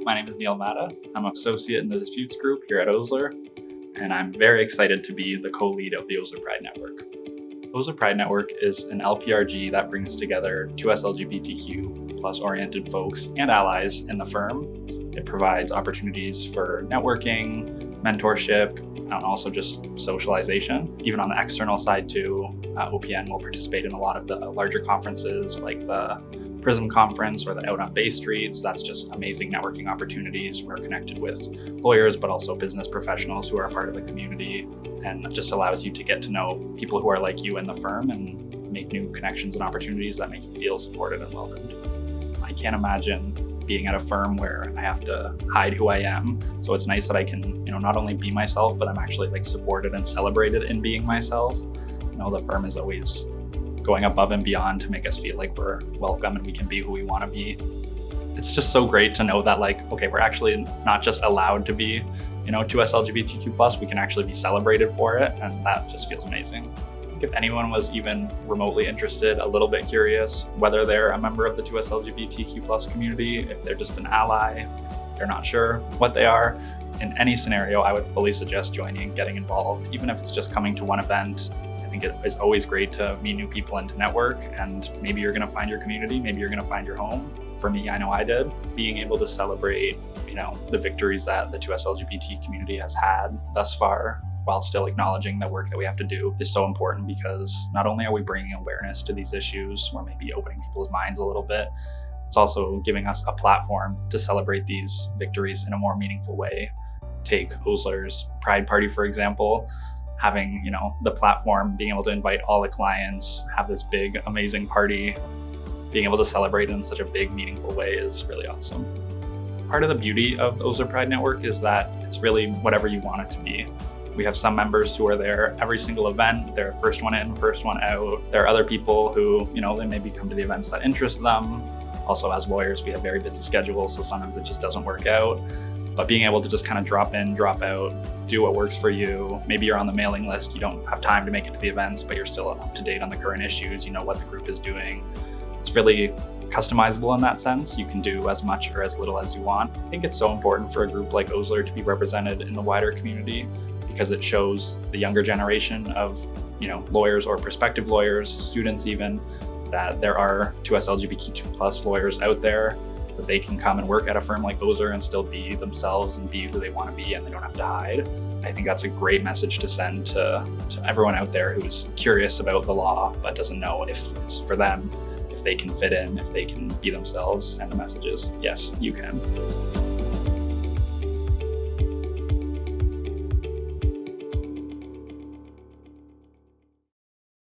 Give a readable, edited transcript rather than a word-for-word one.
My name is Maatta. I'm an associate in the disputes group here at Osler, and I'm very excited to be the co-lead of the Osler Pride Network. Osler Pride Network is an LPRG that brings together 2S LGBTQ plus oriented folks and allies in the firm. It provides opportunities for networking, mentorship, and also just socialization. Even on the external side too, OPN will participate in a lot of the larger conferences like the Prism conference or the Out on Bay Streets. That's just amazing networking opportunities. We're connected with lawyers, but also business professionals who are a part of the community, and it just allows you to get to know people who are like you in the firm and make new connections and opportunities that make you feel supported and welcomed. I can't imagine being at a firm where I have to hide who I am. So it's nice that I can, not only be myself, but I'm actually supported and celebrated in being myself. The firm is always going above and beyond to make us feel like we're welcome and we can be who we want to be. It's just so great to know that okay, we're actually not just allowed to be, 2S LGBTQ+, we can actually be celebrated for it. And that just feels amazing. I think if anyone was even remotely interested, a little bit curious, whether they're a member of the 2S LGBTQ+ community, if they're just an ally, if they're not sure what they are, in any scenario, I would fully suggest joining, getting involved, even if it's just coming to one event. I think it is always great to meet new people and to network, and maybe you're going to find your community, maybe you're going to find your home. For me, I know I did. Being able to celebrate, the victories that the 2S LGBT community has had thus far, while still acknowledging the work that we have to do, is so important, because not only are we bringing awareness to these issues or maybe opening people's minds a little bit, it's also giving us a platform to celebrate these victories in a more meaningful way. Take Osler's Pride Party, for example. Having, the platform, being able to invite all the clients, have this big, amazing party, being able to celebrate in such a big, meaningful way is really awesome. Part of the beauty of the Osler Pride Network is that it's really whatever you want it to be. We have some members who are there every single event. They're first one in, first one out. There are other people who, they maybe come to the events that interest them. Also, as lawyers, we have very busy schedules, so sometimes it just doesn't work out. But being able to just kind of drop in, drop out, do what works for you. Maybe you're on the mailing list, you don't have time to make it to the events, but you're still up to date on the current issues, you know what the group is doing. It's really customizable in that sense. You can do as much or as little as you want. I think it's so important for a group like Osler to be represented in the wider community, because it shows the younger generation of, lawyers or prospective lawyers, students even, that there are 2S LGBTQ+ lawyers out there, that they can come and work at a firm like Osler and still be themselves and be who they want to be, and they don't have to hide. I think that's a great message to send to everyone out there who's curious about the law but doesn't know if it's for them, if they can fit in, if they can be themselves. And the message is, yes, you can.